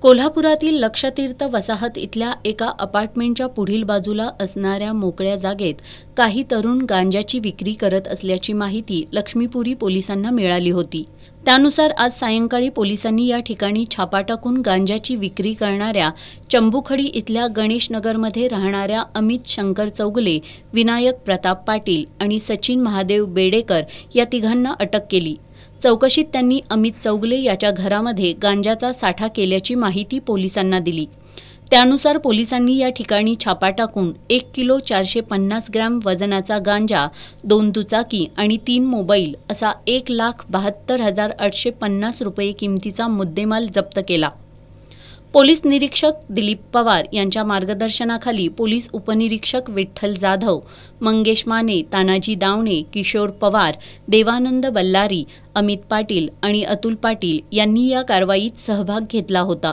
कोल्हापुरातील लक्षतीर्थ वसाहत इथल्या एका अपार्टमेंटच्या पुढील बाजूला असणाऱ्या मोकळ्या जागेत काही तरुण गांजाची विक्री करत असल्याची माहिती लक्ष्मीपुरी पोलिसांना मिळाली होती। त्यानुसार आज सायंकाळी पोलिसांनी या ठिकाणी छापा टाकून गांजाची विक्री करणाऱ्या चंबुखडी इथल्या गणेश नगरमध्ये राहणाऱ्या अमित शंकर चौगले, विनायक प्रताप पाटील आणि सचिन महादेव बेडेकर या तिघांना अटक केली। चौकशीत त्यांनी अमित चौगले याच्या घरामध्ये गांजाचा साठा केल्याची माहिती पोलिसांना दिली। त्यानुसार पोलिसांनी या ठिकाणी छापा टाकून 1 किलो 450 ग्रॅम वजनाचा गांजा, 2 दुचाकी आणि 3 मोबाईल असा 1,72,850 रुपये किमतीचा मुद्देमाल जप्त केला। पोलीस निरीक्षक दिलीप पवार यांच्या मार्गदर्शनाखाली पोलीस उपनिरीक्षक विठ्ठल जाधव, मंगेश माने, तानाजी दावणे, किशोर पवार, देवानंद बल्लारी, अमित पाटील आणि अतुल पाटील यांनी या कारवाईत सहभाग घेतला होता।